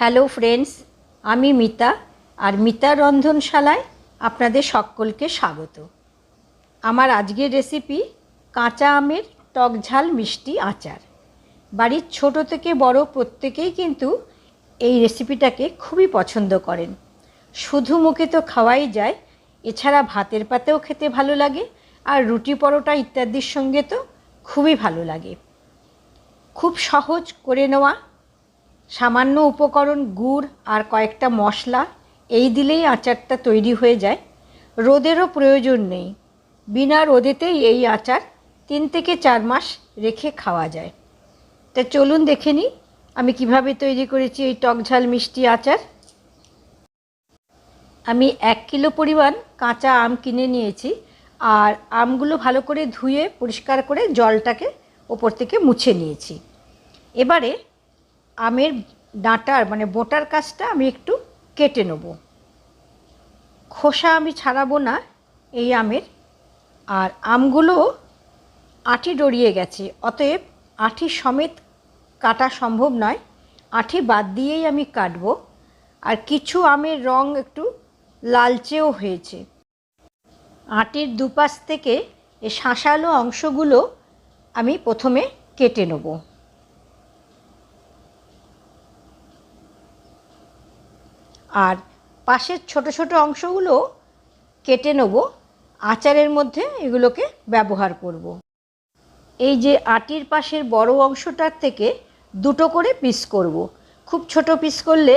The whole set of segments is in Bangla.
হ্যালো ফ্রেন্ডস, আমি মিতা আর মিতার রন্ধনশালায় আপনাদের সকলকে স্বাগত। আমার আজকের রেসিপি কাঁচা আমের টক ঝাল মিষ্টি আচার। বাড়ির ছোট থেকে বড় প্রত্যেকেই কিন্তু এই রেসিপিটাকে খুবই পছন্দ করেন। শুধু মুখে তো খাওয়াই যায়, এছাড়া ভাতের পাতেও খেতে ভালো লাগে, আর রুটি পরোটা ইত্যাদির সঙ্গে তো খুবই ভালো লাগে। খুব সহজ করে নেওয়া, সামান্য উপকরণ গুড় আর কয়েকটা মশলা, এই দিলেই আচারটা তৈরি হয়ে যায়। রোদেরও প্রয়োজন নেই, বিনা রোদেতেই এই আচার 3 থেকে 4 মাস রেখে খাওয়া যায়। তা চলুন দেখে নিই আমি কিভাবে তৈরি করেছি এই টক ঝাল মিষ্টি আচার। আমি 1 কিলো পরিমাণ কাঁচা আম কিনে নিয়েছি, আর আমগুলো ভালো করে ধুয়ে পরিষ্কার করে জলটাকে ওপর থেকে মুছে নিয়েছি। এবারে আমের ডাঁটার বোটার কাছটা আমি একটু কেটে নেব। খোসা আমি ছাড়াবো না এই আমের। আর আমগুলো আঁটি ডরিয়ে গেছে, অতএব আঁটি সমেত কাটা সম্ভব নয়, আঁটি বাদ দিয়েই আমি কাটবো। আর কিছু আমের রং একটু লালচেও হয়েছে। আঁটির দুপাশ থেকে এই শাঁসালো অংশগুলো আমি প্রথমে কেটে নেব। আর পাশের ছোট ছোট অংশগুলো কেটে নেব, আচারের মধ্যে এগুলোকে ব্যবহার করব। এই যে আটির পাশের বড় অংশটার থেকে 2টো করে পিস করব। খুব ছোট পিস করলে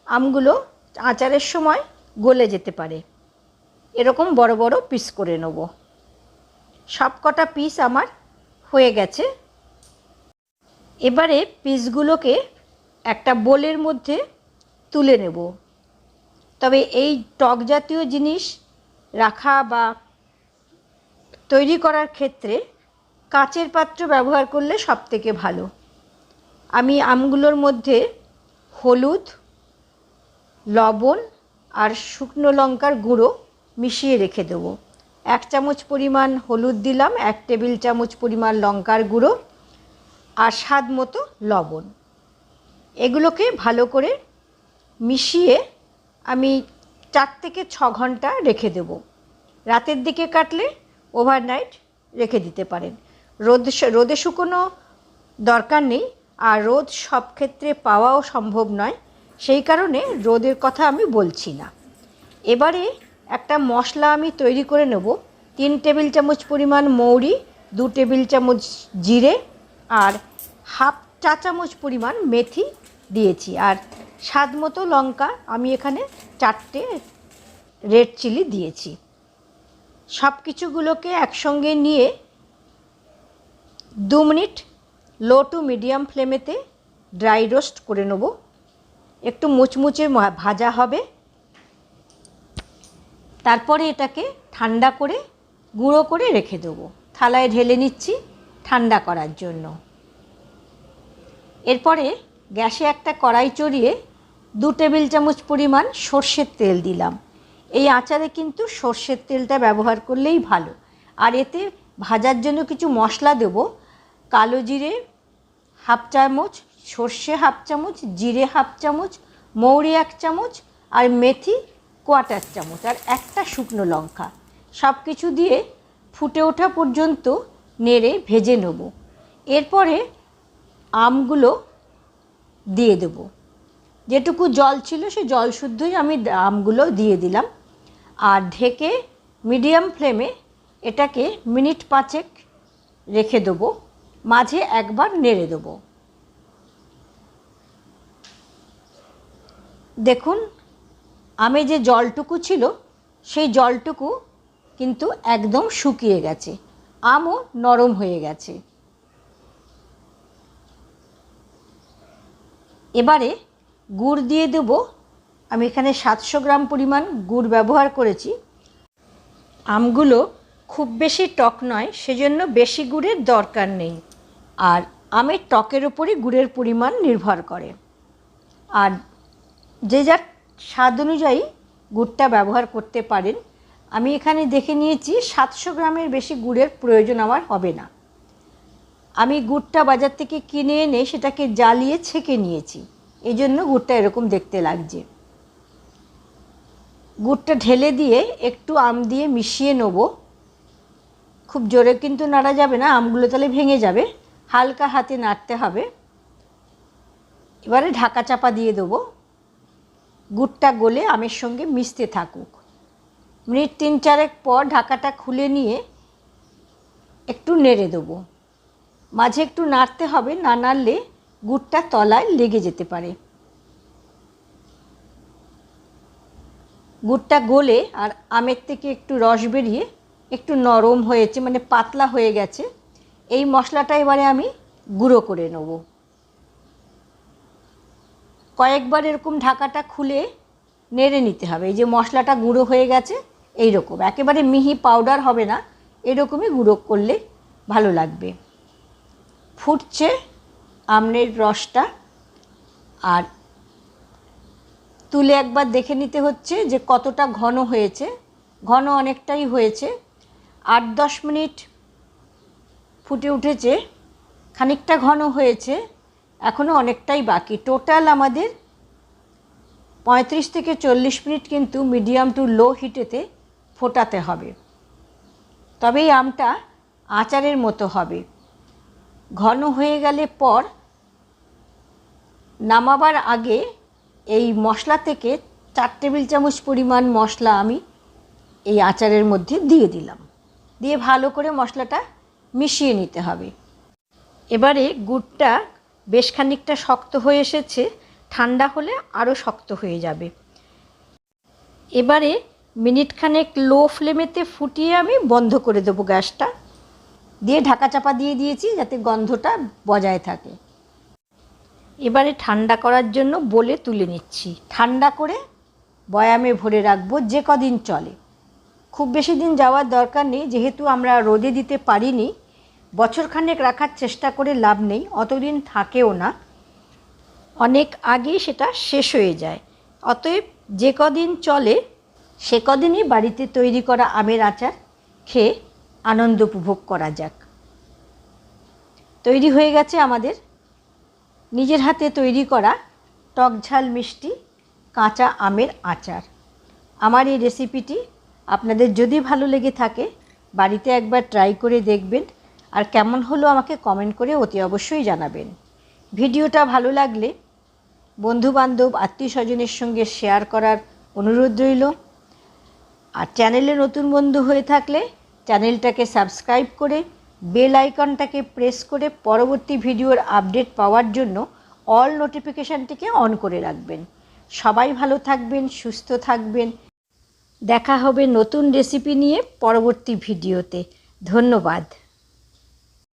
আমগুলো আচারের সময় গলে যেতে পারে। এরকম বড় বড় পিস করে নেব। সব কটা পিস আমার হয়ে গেছে। এবারে পিসগুলোকে একটা বোলের মধ্যে তুলে নেব। তবে এই টক জাতীয় জিনিস রাখা বা তৈরি করার ক্ষেত্রে কাচের পাত্র ব্যবহার করলে সবথেকে ভালো। আমি আমগুলোর মধ্যে হলুদ, লবণ আর শুকনো লঙ্কার গুঁড়ো মিশিয়ে রেখে দেবো। 1 চামচ পরিমাণ হলুদ দিলাম, 1 টেবিল চামচ পরিমাণ লঙ্কার গুঁড়ো আর স্বাদ মতো লবণ। এগুলোকে ভালো করে মিশিয়ে আমি 4 থেকে 6 ঘন্টা রেখে দেব। রাতের দিকে কাটলে ওভারনাইট রেখে দিতে পারেন। রোদে শুকোনো দরকার নেই, আর রোদ সব ক্ষেত্রে পাওয়াও সম্ভব নয়, সেই কারণে রোদের কথা আমি বলছি না। এবারে একটা মশলা আমি তৈরি করে নেব। 3 টেবিল চামচ পরিমাণ মৌরি, 2 টেবিল চামচ জিরে আর হাফ চা চামচ পরিমাণ মেথি দিয়েছি। আর স্বাদ মতো লঙ্কা আমি এখানে 4টে রেড চিলি দিয়েছি। সব কিছুগুলোকে একসঙ্গে নিয়ে 2 মিনিট লো টু মিডিয়াম ফ্লেমেতে ড্রাই রোস্ট করে নেব। একটু মুচমুচে ভাজা হবে। তারপরে এটাকে ঠান্ডা করে গুঁড়ো করে রেখে দেবো। থালায় ঢেলে নিচ্ছি ঠান্ডা করার জন্য। এরপরে গ্যাসে একটা কড়াই চড়িয়ে 2 টেবিল চামচ পরিমাণ সর্ষের তেল দিলাম। এই আচারে কিন্তু সর্ষের তেলটা ব্যবহার করলেই ভালো। আর এতে ভাজার জন্য কিছু মশলা দেব। কালো জিরে হাফ চামচ, সর্ষে হাফ চামচ, জিরে হাফ চামচ, মৌরি 1 চামচ আর মেথি 1/4 চামচ আর একটা শুকনো লঙ্কা। সব কিছু দিয়ে ফুটে ওঠা পর্যন্ত নেড়ে ভেজে নেব। এরপরে আমগুলো দিয়ে দেব। যেটুকু জল ছিল সে জল শুদ্ধই আমি আমগুলো দিয়ে দিলাম। আর ঢেকে মিডিয়াম ফ্লেমে এটাকে মিনিট 5 রেখে দেবো। মাঝে একবার নেড়ে দেবো। দেখুন আমে যে জলটুকু ছিল সেই জলটুকু কিন্তু একদম শুকিয়ে গেছে, আমও নরম হয়ে গেছে। এবারে গুড় দিয়ে দেব। আমি এখানে 700 গ্রাম পরিমাণ গুড় ব্যবহার করেছি। আমগুলো খুব বেশি টক নয়, সেজন্য বেশি গুড়ের দরকার নেই। আর আমের টকের উপরই গুড়ের পরিমাণ নির্ভর করে। আর যে যার স্বাদ অনুযায়ী গুড়টা ব্যবহার করতে পারেন। আমি এখানে দেখে নিয়েছি 700 গ্রামের বেশি গুড়ের প্রয়োজন আমার হবে না। আমি গুড়টা বাজার থেকে কিনে এনে সেটাকে জ্বালিয়ে ছেঁকে নিয়েছি। এই জন্য গুড়টা এরকম দেখতে লাগছে। গুড়টা ঢেলে দিয়ে একটু আম দিয়ে মিশিয়ে নেব। খুব জোরে কিন্তু নাড়া যাবে না, আমগুলো তাহলে ভেঙে যাবে, হালকা হাতে নাড়তে হবে। এবারে ঢাকা চাপা দিয়ে দেবো, গুড়টা গলে আমের সঙ্গে মিশতে থাকুক। মিনিট 3-4 পর ঢাকাটা খুলে নিয়ে একটু নেড়ে দেবো। মাঝে একটু নাড়তে হবে, না নাড়লে গুড়টা তলায় লেগে যেতে পারে। গুড়টা গলে আর আমের থেকে একটু রস বেরিয়ে একটু নরম হয়েছে, মানে পাতলা হয়ে গেছে। এই মশলাটা এবারে আমি গুঁড়ো করে নেব। কয়েকবার এরকম ঢাকাটা খুলে নেড়ে নিতে হবে। এই যে মশলাটা গুঁড়ো হয়ে গেছে, এই রকম একেবারে মিহি পাউডার হবে না, এরকমই গুঁড়ো করলে ভালো লাগবে। ফুটছে আমের রসটা, আর তুলে একবার দেখে নিতে হচ্ছে যে কতটা ঘন হয়েছে। ঘন অনেকটাই হয়েছে। 8-10 মিনিট ফুটে উঠেছে, খানিকটা ঘন হয়েছে, এখনও অনেকটাই বাকি। টোটাল আমাদের 35 থেকে 40 মিনিট কিন্তু মিডিয়াম টু লো হিটেতে ফোটাতে হবে, তবেই আমটা আচারের মতো হবে। ঘন হয়ে গেলে পর নামাবার আগে এই মশলা থেকে 4 টেবিল চামচ পরিমাণ মশলা আমি এই আচারের মধ্যে দিয়ে দিলাম। দিয়ে ভালো করে মশলাটা মিশিয়ে নিতে হবে। এবারে গুড়টা বেশ খানিকটা শক্ত হয়ে এসেছে, ঠান্ডা হলে আরও শক্ত হয়ে যাবে। এবারে মিনিটখানেক লো ফ্লেমেতে ফুটিয়ে আমি বন্ধ করে দেবো গ্যাসটা, দিয়ে ঢাকা চাপা দিয়ে দিয়েছি যাতে গন্ধটা বজায় থাকে। এবারে ঠান্ডা করার জন্য বলে তুলে নিচ্ছি। ঠান্ডা করে বয়ামে ভরে রাখবো, যে কদিন চলে। খুব বেশি দিন যাওয়ার দরকার নেই, যেহেতু আমরা রোদে দিতে পারিনি। বছরখানেক রাখার চেষ্টা করে লাভ নেই, অতদিন থাকেও না, অনেক আগেই সেটা শেষ হয়ে যায়। অতএব যে কদিন চলে সে কদিনই বাড়িতে তৈরি করা আমের আচার খেয়ে আনন্দ উপভোগ করা যাক। তৈরি হয়ে গেছে আমাদের নিজের হাতে তৈরি করা টক ঝাল মিষ্টি কাঁচা আমের আচার। আমার এই রেসিপিটি আপনাদের যদি ভালো লেগে থাকে বাড়িতে একবার ট্রাই করে দেখবেন, আর কেমন হলো আমাকে কমেন্ট করে অতি অবশ্যই জানাবেন। ভিডিওটা ভালো লাগলে বন্ধুবান্ধব আত্মীয় স্বজনের সঙ্গে শেয়ার করার অনুরোধ রইল। আর চ্যানেলে নতুন বন্ধু হয়ে থাকলে চ্যানেলটাকে সাবস্ক্রাইব করে বেল আইকনটাকে প্রেস করে পরবর্তী ভিডিওর আপডেট পাওয়ার জন্য অল নোটিফিকেশানটিকে অন করে রাখবেন। সবাই ভালো থাকবেন, সুস্থ থাকবেন। দেখা হবে নতুন রেসিপি নিয়ে পরবর্তী ভিডিওতে। ধন্যবাদ।